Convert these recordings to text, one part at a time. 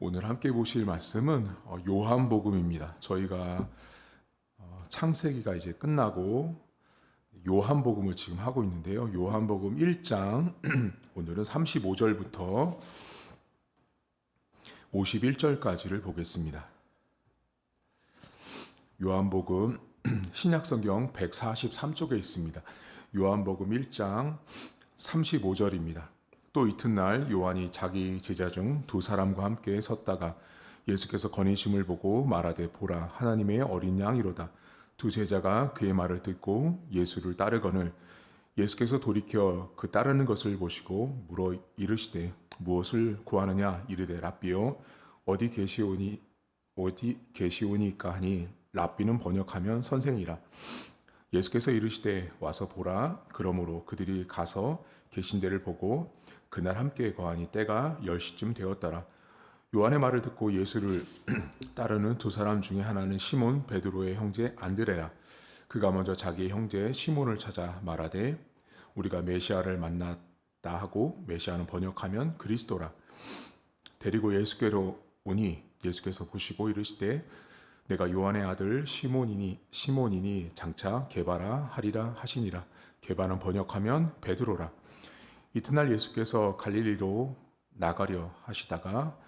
오늘 함께 보실 말씀은 요한복음입니다. 저희가 창세기가 이제 끝나고 요한복음을 지금 하고 있는데요. 요한복음 1장 오늘은 35절부터 51절까지를 보겠습니다. 요한복음 신약성경 143쪽에 있습니다. 요한복음 1장 35절입니다. 또 이튿날 요한이 자기 제자 중 두 사람과 함께 섰다가 예수께서 거니심을 보고 말하되 보라 하나님의 어린 양이로다. 두 제자가 그의 말을 듣고 예수를 따르거늘 예수께서 돌이켜 그 따르는 것을 보시고 물어 이르시되 무엇을 구하느냐 이르되 랍비요 어디 계시오니까 하니 랍비는 번역하면 선생이라. 예수께서 이르시되 와서 보라. 그러므로 그들이 가서 계신 데를 보고 그날 함께 거하니 때가 10시쯤 되었더라. 요한의 말을 듣고 예수를 따르는 두 사람 중에 하나는 시몬 베드로의 형제 안드레라. 그가 먼저 자기의 형제 시몬을 찾아 말하되 우리가 메시아를 만났다 하고 메시아는 번역하면 그리스도라. 데리고 예수께로 오니 예수께서 보시고 이르시되 내가 요한의 아들 시몬이니 장차 게바라 하리라 하시니라. 게바는 번역하면 베드로라. 이튿날 예수께서 갈릴리로 나가려 하시다가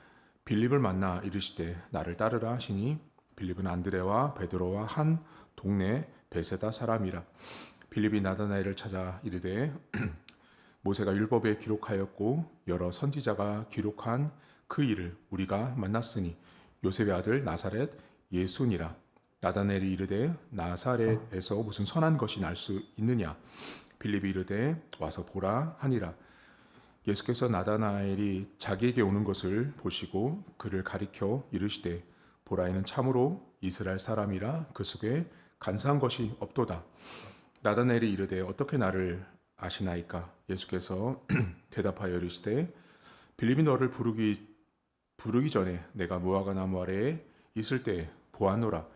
빌립을 만나 이르시되 나를 따르라 하시니 빌립은 안드레와 베드로와 한 동네 베세다 사람이라. 빌립이 나다나엘을 찾아 이르되 모세가 율법에 기록하였고 여러 선지자가 기록한 그 일을 우리가 만났으니 요셉의 아들 나사렛 예수니라. 나다나엘이 이르되 나사렛에서 무슨 선한 것이 날 수 있느냐. 빌립이 이르되 와서 보라 하니라. 예수께서 나다나엘이 자기에게 오는 것을 보시고 그를 가리켜 이르시되 보라 이는 참으로 이스라엘 사람이라 그 속에 간사한 것이 없도다. 나다나엘이 이르되 어떻게 나를 아시나이까. 예수께서 대답하여 이르시되 빌립이 너를 부르기 전에 내가 무화과 나무 아래에 있을 때 보았노라.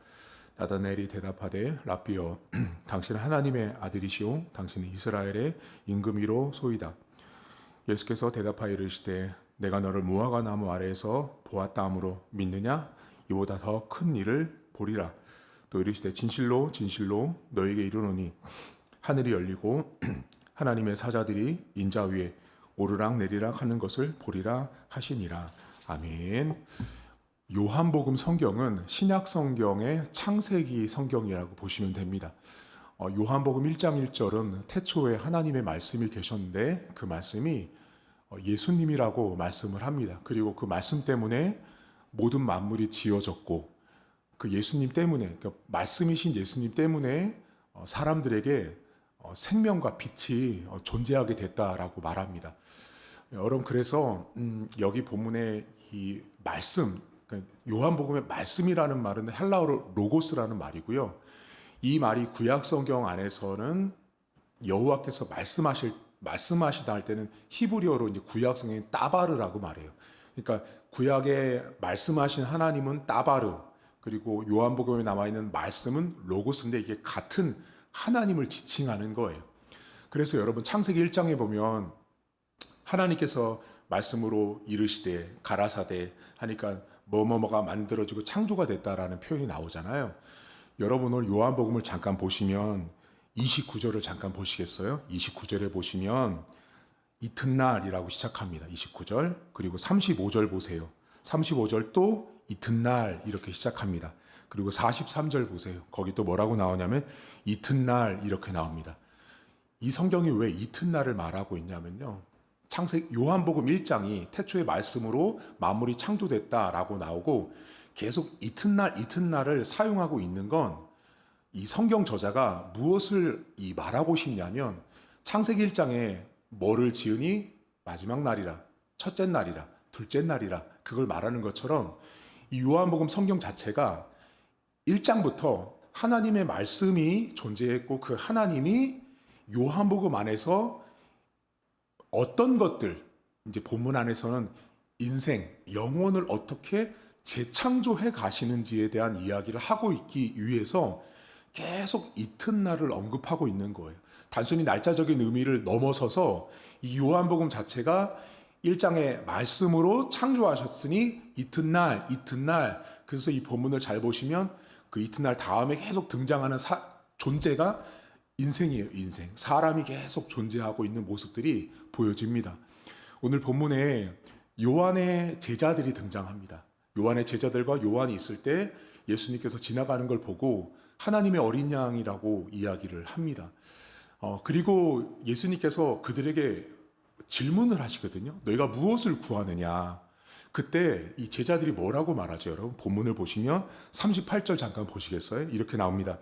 나다나엘이 대답하되 랍비여 당신은 하나님의 아들이시오 당신은 이스라엘의 임금이로 소이다. 예수께서 대답하여 이르시되 내가 너를 무화과 나무 아래에서 보았다 함으로 믿느냐. 이보다 더 큰 일을 보리라. 또 이르시되 진실로 진실로 너에게 이르노니 하늘이 열리고 하나님의 사자들이 인자 위에 오르락 내리락 하는 것을 보리라 하시니라. 아멘. 요한복음 성경은 신약 성경의 창세기 성경이라고 보시면 됩니다. 요한복음 1장 1절은 태초에 하나님의 말씀이 계셨는데 그 말씀이 예수님이라고 말씀을 합니다. 그리고 그 말씀 때문에 모든 만물이 지어졌고 그 예수님 때문에 그러니까 말씀이신 예수님 때문에 사람들에게 생명과 빛이 존재하게 됐다라고 말합니다. 여러분 그래서 여기 본문의 이 말씀 요한복음의 말씀이라는 말은 헬라어로 로고스라는 말이고요. 이 말이 구약 성경 안에서는 여호와께서 말씀하시다 할 때는 히브리어로 이제 구약 성경에 따바르라고 말해요. 그러니까 구약에 말씀하신 하나님은 따바르, 그리고 요한복음에 남아 있는 말씀은 로고스인데 이게 같은 하나님을 지칭하는 거예요. 그래서 여러분 창세기 1장에 보면 하나님께서 말씀으로 이르시되 가라사대 하니까 뭐뭐뭐가 만들어지고 창조가 됐다라는 표현이 나오잖아요. 여러분 오늘 요한복음을 잠깐 보시면 29절을 잠깐 보시겠어요? 29절에 보시면 이튿날이라고 시작합니다. 29절 그리고 35절 보세요. 35절 또 이튿날 이렇게 시작합니다. 그리고 43절 보세요. 거기 또 뭐라고 나오냐면 이튿날 이렇게 나옵니다. 이 성경이 왜 이튿날을 말하고 있냐면요. 요한복음 1장이 태초의 말씀으로 만물이 창조됐다라고 나오고 계속 이튿날을 사용하고 있는 건 이 성경 저자가 무엇을 말하고 싶냐면 창세기 1장에 뭐를 지으니 마지막 날이라, 첫째 날이라, 둘째 날이라 그걸 말하는 것처럼 이 요한복음 성경 자체가 1장부터 하나님의 말씀이 존재했고 그 하나님이 요한복음 안에서 어떤 것들, 이제 본문 안에서는 인생, 영혼을 어떻게 재창조해 가시는지에 대한 이야기를 하고 있기 위해서 계속 이튿날을 언급하고 있는 거예요. 단순히 날짜적인 의미를 넘어서서 이 요한복음 자체가 1장의 말씀으로 창조하셨으니 이튿날. 그래서 이 본문을 잘 보시면 그 이튿날 다음에 계속 등장하는 존재가 인생이에요. 인생. 사람이 계속 존재하고 있는 모습들이 보여집니다. 오늘 본문에 요한의 제자들이 등장합니다. 요한의 제자들과 요한이 있을 때 예수님께서 지나가는 걸 보고 하나님의 어린 양이라고 이야기를 합니다. 그리고 예수님께서 그들에게 질문을 하시거든요. 너희가 무엇을 구하느냐? 그때 이 제자들이 뭐라고 말하죠, 여러분? 본문을 보시면 38절 잠깐 보시겠어요? 이렇게 나옵니다.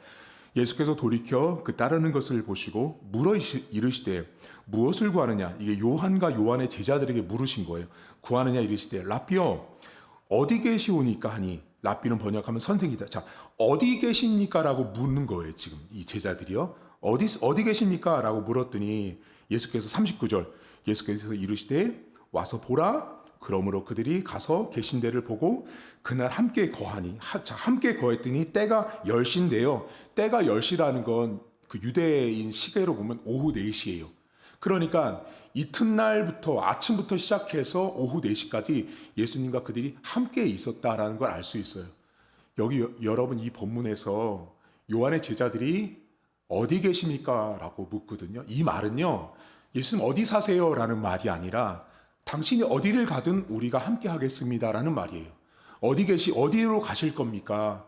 예수께서 돌이켜 그 따르는 것을 보시고 물어 이르시되 무엇을 구하느냐? 이게 요한과 요한의 제자들에게 물으신 거예요. 구하느냐 이르시되 라삐여 어디 계시오니까 하니, 라삐는 번역하면 선생이다. 자, 어디 계십니까? 라고 묻는 거예요. 지금 이 제자들이요. 어디 계십니까? 라고 물었더니 예수께서 39절 예수께서 이르시되 와서 보라. 그러므로 그들이 가서 계신 데를 보고 그날 함께 거하니, 함께 거했더니 때가 10시인데요. 때가 10시라는 건 그 유대인 시계로 보면 오후 4시예요. 그러니까 이튿날부터 아침부터 시작해서 오후 4시까지 예수님과 그들이 함께 있었다라는 걸 알 수 있어요. 여기 여러분 이 본문에서 요한의 제자들이 어디 계십니까? 라고 묻거든요. 이 말은요, 예수님 어디 사세요? 라는 말이 아니라 당신이 어디를 가든 우리가 함께 하겠습니다 라는 말이에요. 어디로 가실 겁니까?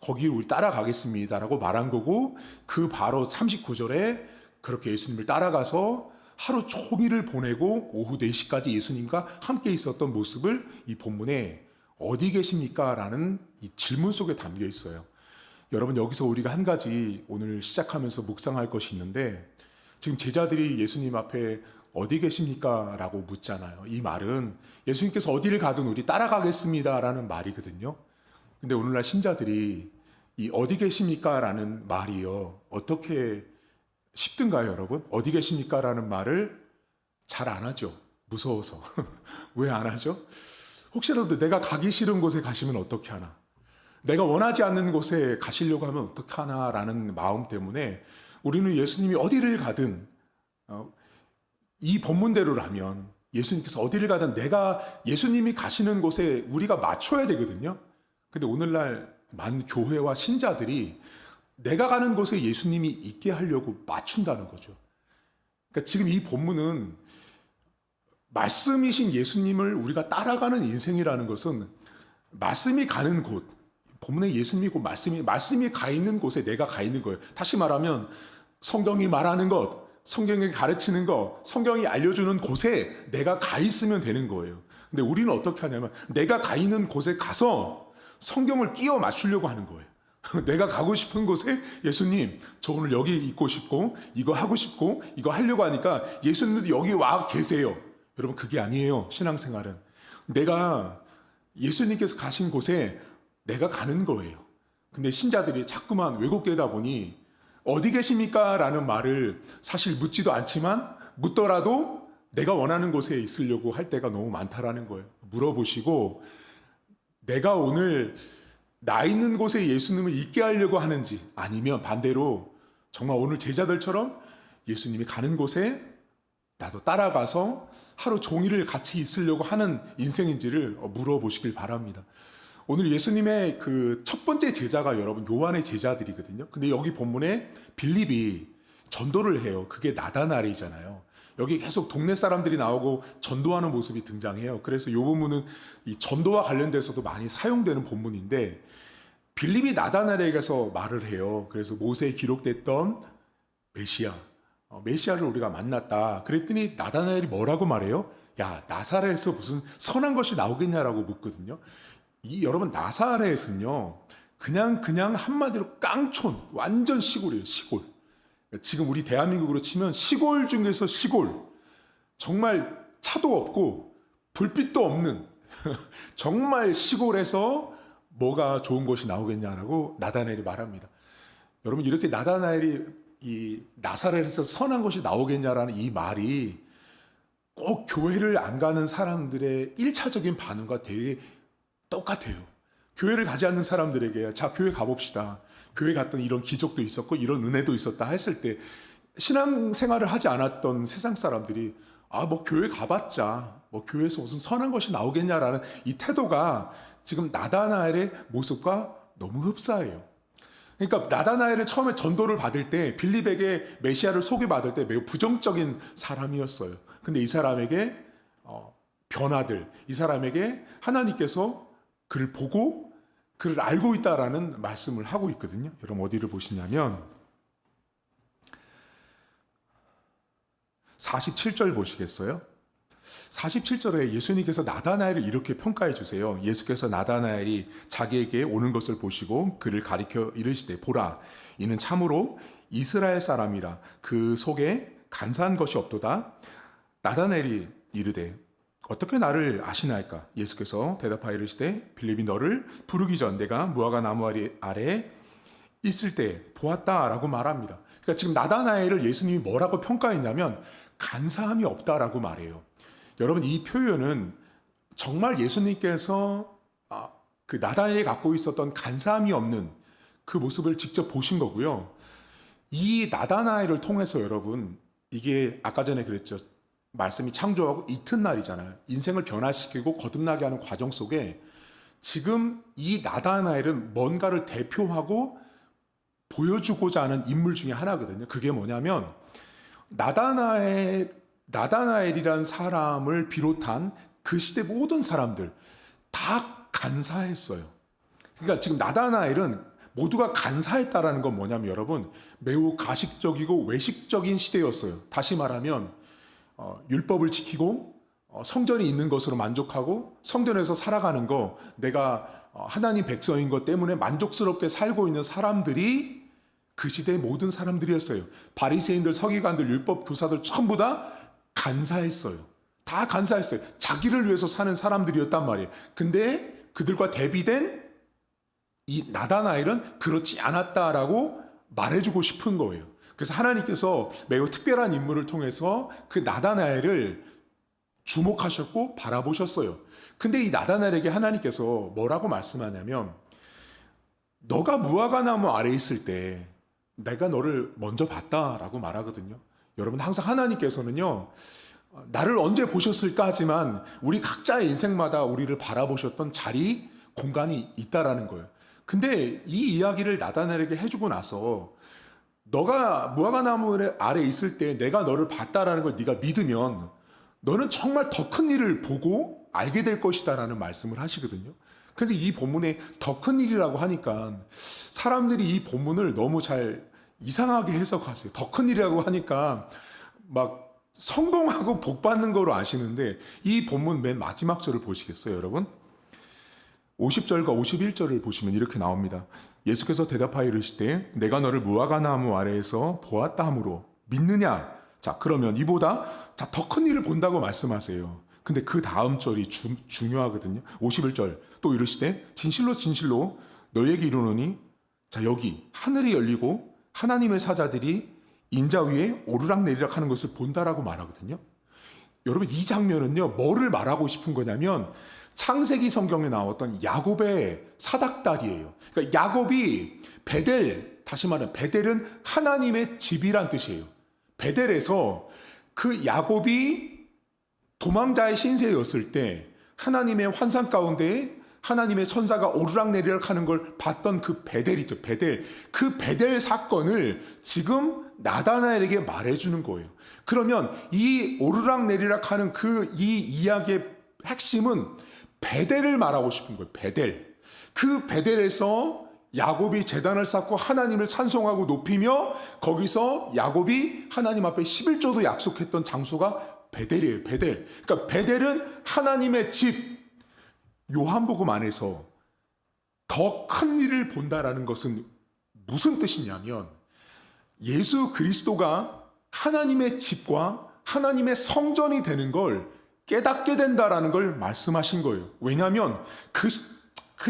거기 우리 따라가겠습니다 라고 말한 거고, 그 바로 39절에 그렇게 예수님을 따라가서 하루 종일을 보내고 오후 4시까지 예수님과 함께 있었던 모습을 이 본문에 어디 계십니까? 라는 이 질문 속에 담겨 있어요. 여러분, 여기서 우리가 한 가지 오늘 시작하면서 묵상할 것이 있는데, 지금 제자들이 예수님 앞에 어디 계십니까? 라고 묻잖아요. 이 말은 예수님께서 어디를 가든 우리 따라가겠습니다 라는 말이거든요. 근데 오늘날 신자들이 이 어디 계십니까? 라는 말이요, 어떻게 쉽든가요, 여러분? 어디 계십니까? 라는 말을 잘 안 하죠. 무서워서. 왜 안 하죠? 혹시라도 내가 가기 싫은 곳에 가시면 어떻게 하나? 내가 원하지 않는 곳에 가시려고 하면 어떻게 하나? 라는 마음 때문에 우리는 예수님이 어디를 가든, 이 본문대로라면 예수님께서 어디를 가든 내가 예수님이 가시는 곳에 우리가 맞춰야 되거든요. 근데 오늘날 많은 교회와 신자들이 내가 가는 곳에 예수님이 있게 하려고 맞춘다는 거죠. 그러니까 지금 이 본문은 말씀이신 예수님을 우리가 따라가는 인생이라는 것은 말씀이 가는 곳, 본문에 예수님이 고 말씀이 가 있는 곳에 내가 가 있는 거예요. 다시 말하면 성경이 말하는 것, 성경이 가르치는 것, 성경이 알려주는 곳에 내가 가 있으면 되는 거예요. 근데 우리는 어떻게 하냐면 내가 가 있는 곳에 가서 성경을 끼워 맞추려고 하는 거예요. 내가 가고 싶은 곳에 예수님, 저 오늘 여기 있고 싶고 이거 하고 싶고 이거 하려고 하니까 예수님도 여기 와 계세요. 여러분, 그게 아니에요. 신앙생활은 내가 예수님께서 가신 곳에 내가 가는 거예요. 근데 신자들이 자꾸만 왜곡되다 보니 어디 계십니까? 라는 말을 사실 묻지도 않지만 묻더라도 내가 원하는 곳에 있으려고 할 때가 너무 많다라는 거예요. 물어보시고 내가 오늘 나 있는 곳에 예수님을 있게 하려고 하는지, 아니면 반대로 정말 오늘 제자들처럼 예수님이 가는 곳에 나도 따라가서 하루 종일을 같이 있으려고 하는 인생인지를 물어보시길 바랍니다. 오늘 예수님의 그 첫 번째 제자가 여러분 요한의 제자들이거든요. 근데 여기 본문에 빌립이 전도를 해요. 그게 나다나엘이잖아요. 여기 계속 동네 사람들이 나오고 전도하는 모습이 등장해요. 그래서 이 부분은 이 전도와 관련돼서도 많이 사용되는 본문인데, 빌립이 나다나엘에게서 말을 해요. 그래서 모세에 기록됐던 메시아를 우리가 만났다. 그랬더니 나다나엘이 뭐라고 말해요? 야, 나사렛에서 무슨 선한 것이 나오겠냐라고 묻거든요. 여러분, 나사렛은요 그냥 한마디로 깡촌, 완전 시골이에요. 시골. 지금 우리 대한민국으로 치면 시골 중에서 시골, 정말 차도 없고 불빛도 없는 정말 시골에서 뭐가 좋은 것이 나오겠냐라고 나다나엘이 말합니다. 여러분, 이렇게 나다나엘이 이 나사렛에서 선한 것이 나오겠냐라는 이 말이 꼭 교회를 안 가는 사람들의 1차적인 반응과 되게 똑같아요. 교회를 가지 않는 사람들에게 자, 교회 가봅시다. 교회 갔더니 이런 기적도 있었고 이런 은혜도 있었다 했을 때 신앙생활을 하지 않았던 세상 사람들이 뭐 교회 가봤자 뭐 교회에서 무슨 선한 것이 나오겠냐라는 이 태도가 지금 나다나엘의 모습과 너무 흡사해요. 그러니까 나다나엘은 처음에 전도를 받을 때 빌립에게 메시아를 소개받을 때 매우 부정적인 사람이었어요. 근데 이 사람에게 변화들, 이 사람에게 하나님께서 그를 보고 그를 알고 있다라는 말씀을 하고 있거든요. 여러분 어디를 보시냐면 47절 보시겠어요? 47절에 예수님께서 나다나엘을 이렇게 평가해 주세요. 예수께서 나다나엘이 자기에게 오는 것을 보시고 그를 가리켜 이르시되 보라 이는 참으로 이스라엘 사람이라 그 속에 간사한 것이 없도다. 나다나엘이 이르되 어떻게 나를 아시나이까? 예수께서 대답하여 이르시되 빌립이 너를 부르기 전 내가 무화과 나무 아래에 있을 때 보았다라고 말합니다. 그러니까 지금 나다나엘을 예수님이 뭐라고 평가했냐면 간사함이 없다라고 말해요. 여러분 이 표현은 정말 예수님께서 그 나다나엘이 갖고 있었던 간사함이 없는 그 모습을 직접 보신 거고요. 이 나다나엘을 통해서 여러분 이게 아까 전에 그랬죠. 말씀이 창조하고 이튿날이잖아요. 인생을 변화시키고 거듭나게 하는 과정 속에 지금 이 나다나엘은 뭔가를 대표하고 보여주고자 하는 인물 중에 하나거든요. 그게 뭐냐면 나다나엘이란 사람을 비롯한 그 시대 모든 사람들 다 간사했어요. 그러니까 지금 나다나엘은 모두가 간사했다라는 건 뭐냐면 여러분 매우 가식적이고 외식적인 시대였어요. 다시 말하면 율법을 지키고 성전이 있는 것으로 만족하고 성전에서 살아가는 거 내가 하나님 백성인 것 때문에 만족스럽게 살고 있는 사람들이 그 시대의 모든 사람들이었어요. 바리새인들, 서기관들, 율법 교사들 전부 다 간사했어요. 다 간사했어요. 자기를 위해서 사는 사람들이었단 말이에요. 근데 그들과 대비된 이 나다나엘은 그렇지 않았다라고 말해주고 싶은 거예요. 그래서 하나님께서 매우 특별한 인물을 통해서 그 나다나엘을 주목하셨고 바라보셨어요. 근데 이 나다나엘에게 하나님께서 뭐라고 말씀하냐면 너가 무화과 나무 아래에 있을 때 내가 너를 먼저 봤다라고 말하거든요. 여러분 항상 하나님께서는요 나를 언제 보셨을까 하지만 우리 각자의 인생마다 우리를 바라보셨던 자리, 공간이 있다라는 거예요. 근데 이 이야기를 나다나엘에게 해주고 나서 너가 무화과 나무 아래에 있을 때 내가 너를 봤다라는 걸 네가 믿으면 너는 정말 더 큰 일을 보고 알게 될 것이다라는 말씀을 하시거든요. 근데 이 본문에 더 큰 일이라고 하니까 사람들이 이 본문을 너무 잘 이상하게 해석하세요. 더 큰 일이라고 하니까 막 성공하고 복 받는 거로 아시는데 이 본문 맨 마지막 절을 보시겠어요, 여러분? 50절과 51절을 보시면 이렇게 나옵니다. 예수께서 대답하여 이르시되 내가 너를 무화과 나무 아래에서 보았다 함으로 믿느냐? 자, 그러면 이보다 더 큰 일을 본다고 말씀하세요. 근데 그 다음 절이 중요하거든요. 51절 또 이르시되 진실로 진실로 너에게 이르노니 자 여기 하늘이 열리고 하나님의 사자들이 인자 위에 오르락내리락 하는 것을 본다라고 말하거든요. 여러분 이 장면은요 뭐를 말하고 싶은 거냐면 창세기 성경에 나왔던 야곱의 사닥다리예요. 그러니까 야곱이 베델, 다시 말하면 베델은 하나님의 집이란 뜻이에요. 베델에서 그 야곱이 도망자의 신세였을 때 하나님의 환상 가운데 하나님의 천사가 오르락내리락 하는 걸 봤던 그 베델이죠. 베델. 그 베델 사건을 지금 나다나엘에게 말해주는 거예요. 그러면 이 오르락내리락 하는 이 이야기의 핵심은 베델을 말하고 싶은 거예요. 베델. 그 베델에서 야곱이 제단을 쌓고 하나님을 찬송하고 높이며 거기서 야곱이 하나님 앞에 11조도 약속했던 장소가 베델이에요. 베델. 그러니까 베델은 하나님의 집. 요한복음 안에서 더 큰 일을 본다라는 것은 무슨 뜻이냐면 예수 그리스도가 하나님의 집과 하나님의 성전이 되는 걸 깨닫게 된다라는 걸 말씀하신 거예요. 왜냐하면 그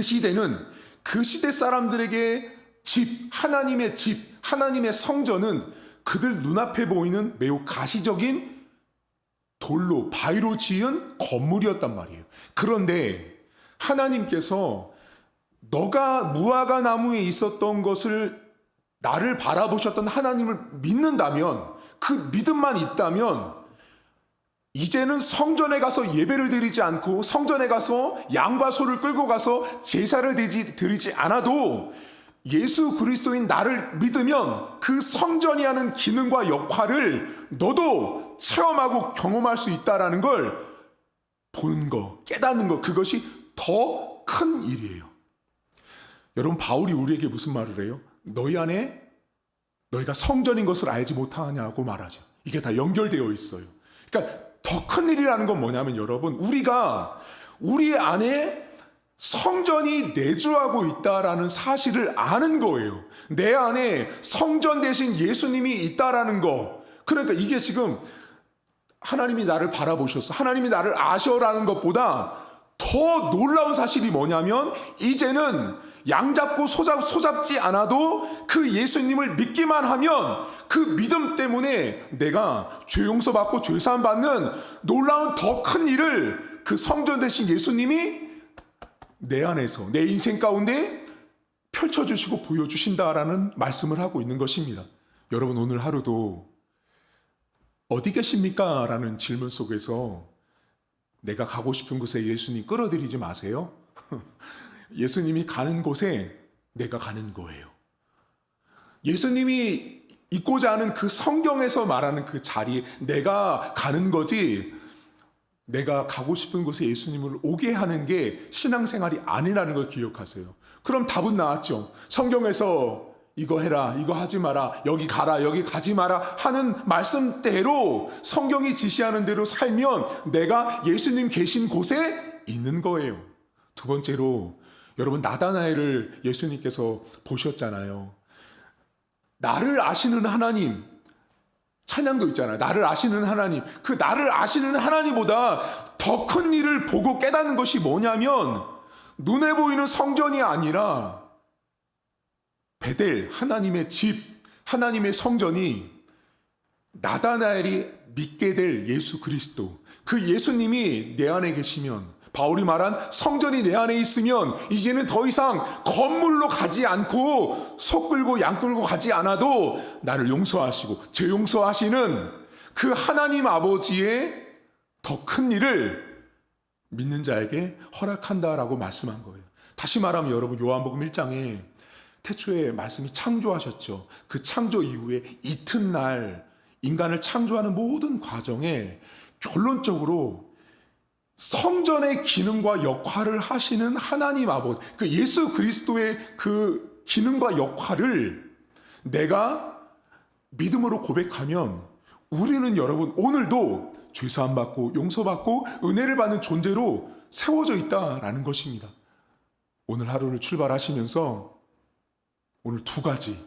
시대는 그 시대 사람들에게 하나님의 집, 하나님의 성전은 그들 눈앞에 보이는 매우 가시적인 돌로, 바위로 지은 건물이었단 말이에요. 그런데 하나님께서 너가 무화과 나무에 있었던 것을 나를 바라보셨던 하나님을 믿는다면 그 믿음만 있다면 이제는 성전에 가서 예배를 드리지 않고 성전에 가서 양과 소를 끌고 가서 제사를 드리지 않아도 예수 그리스도인 나를 믿으면 그 성전이 하는 기능과 역할을 너도 체험하고 경험할 수 있다는 걸 보는 거, 깨닫는 거, 그것이 더 큰 일이에요. 여러분, 바울이 우리에게 무슨 말을 해요? 너희 안에 너희가 성전인 것을 알지 못하냐고 말하죠. 이게 다 연결되어 있어요. 그러니까 더 큰 일이라는 건 뭐냐면 여러분, 우리가 우리 안에 성전이 내주하고 있다라는 사실을 아는 거예요. 내 안에 성전 대신 예수님이 있다라는 거. 그러니까 이게 지금 하나님이 나를 바라보셨어, 하나님이 나를 아셔라는 것보다 더 놀라운 사실이 뭐냐면 이제는 양 잡고 소 잡지 않아도 그 예수님을 믿기만 하면 그 믿음 때문에 내가 죄 용서받고 죄사함 받는 놀라운 더 큰 일을 그 성전 대신 예수님이 내 안에서 내 인생 가운데 펼쳐주시고 보여주신다라는 말씀을 하고 있는 것입니다. 여러분, 오늘 하루도 어디 계십니까? 라는 질문 속에서 내가 가고 싶은 곳에 예수님 끌어들이지 마세요. 예수님이 가는 곳에 내가 가는 거예요. 예수님이 있고자 하는 그 성경에서 말하는 그 자리에 내가 가는 거지, 내가 가고 싶은 곳에 예수님을 오게 하는 게 신앙생활이 아니라는 걸 기억하세요. 그럼 답은 나왔죠. 성경에서 이거 해라, 이거 하지 마라, 여기 가라, 여기 가지 마라 하는 말씀대로 성경이 지시하는 대로 살면 내가 예수님 계신 곳에 있는 거예요. 두 번째로, 여러분, 나다나엘을 예수님께서 보셨잖아요. 나를 아시는 하나님, 찬양도 있잖아요. 나를 아시는 하나님. 그 나를 아시는 하나님보다 더 큰 일을 보고 깨닫는 것이 뭐냐면 눈에 보이는 성전이 아니라 베델, 하나님의 집, 하나님의 성전이 나다나엘이 믿게 될 예수 그리스도, 그 예수님이 내 안에 계시면, 바울이 말한 성전이 내 안에 있으면 이제는 더 이상 건물로 가지 않고 소 끌고 양 끌고 가지 않아도 나를 용서하시고 죄 용서하시는 그 하나님 아버지의 더 큰 일을 믿는 자에게 허락한다라고 말씀한 거예요. 다시 말하면 여러분, 요한복음 1장에 태초에 말씀이 창조하셨죠. 그 창조 이후에 이튿날 인간을 창조하는 모든 과정에 결론적으로 성전의 기능과 역할을 하시는 하나님 아버지, 그 예수 그리스도의 그 기능과 역할을 내가 믿음으로 고백하면 우리는 여러분 오늘도 죄사함 받고 용서받고 은혜를 받는 존재로 세워져 있다라는 것입니다. 오늘 하루를 출발하시면서 오늘 두 가지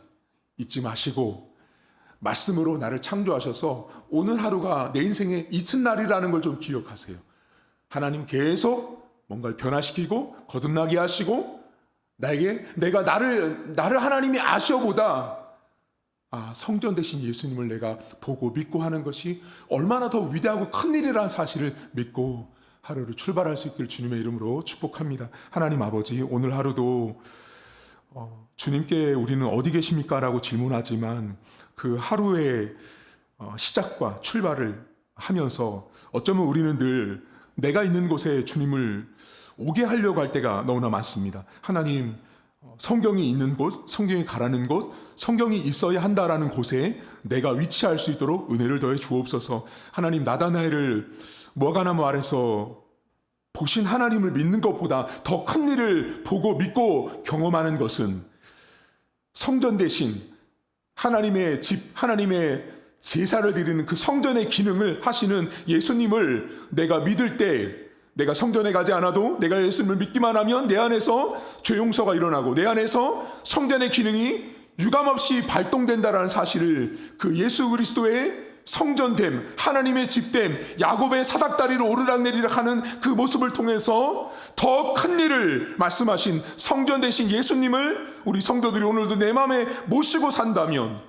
잊지 마시고 말씀으로 나를 창조하셔서 오늘 하루가 내 인생의 이튿날이라는 걸 좀 기억하세요. 하나님 계속 뭔가를 변화시키고 거듭나게 하시고 내가 나를 하나님이 아셔보다 성전 대신 예수님을 내가 보고 믿고 하는 것이 얼마나 더 위대하고 큰 일이라는 사실을 믿고 하루를 출발할 수 있기를 주님의 이름으로 축복합니다. 하나님 아버지, 오늘 하루도 주님께 우리는 어디 계십니까? 라고 질문하지만 그 하루의 시작과 출발을 하면서 어쩌면 우리는 늘 내가 있는 곳에 주님을 오게 하려고 할 때가 너무나 많습니다. 하나님, 성경이 있는 곳, 성경이 가라는 곳, 성경이 있어야 한다라는 곳에 내가 위치할 수 있도록 은혜를 더해 주옵소서. 하나님, 나다나엘을 뭐가나무 아래서 보신 하나님을 믿는 것보다 더 큰 일을 보고 믿고 경험하는 것은 성전 대신 하나님의 집, 하나님의 제사를 드리는 그 성전의 기능을 하시는 예수님을 내가 믿을 때, 내가 성전에 가지 않아도 내가 예수님을 믿기만 하면 내 안에서 죄 용서가 일어나고 내 안에서 성전의 기능이 유감없이 발동된다라는 사실을, 그 예수 그리스도의 성전됨, 하나님의 집됨, 야곱의 사닥다리로 오르락내리락 하는 그 모습을 통해서 더 큰 일을 말씀하신 성전 대신 예수님을 우리 성도들이 오늘도 내 마음에 모시고 산다면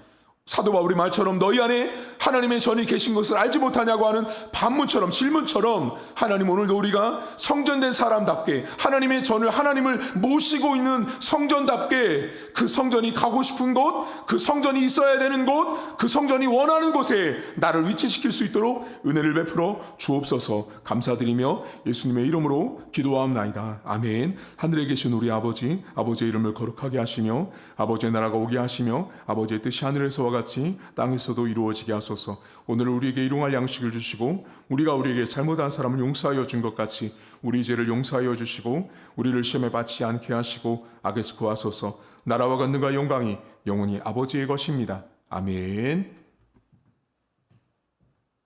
사도 바울의 말처럼 너희 안에 하나님의 전이 계신 것을 알지 못하냐고 하는 반문처럼, 질문처럼 하나님, 오늘도 우리가 성전된 사람답게 하나님의 전을, 하나님을 모시고 있는 성전답게 그 성전이 가고 싶은 곳, 그 성전이 있어야 되는 곳, 그 성전이 원하는 곳에 나를 위치시킬 수 있도록 은혜를 베풀어 주옵소서. 감사드리며 예수님의 이름으로 기도하옵나이다. 아멘. 하늘에 계신 우리 아버지, 아버지의 이름을 거룩하게 하시며 아버지의 나라가 오게 하시며 아버지의 뜻이 하늘에서와 같이 땅에서도 이루어지게 하소서. 오늘 우리에게 일용할 양식을 주시고 우리가 우리에게 잘못한 사람을 용서하여 준 것 같이 우리 죄를 용서하여 주시고 우리를 시험에 받지 않게 하시고 악에서 구하소서. 나라와 권능과 영광이 영원히 아버지의 것입니다. 아멘.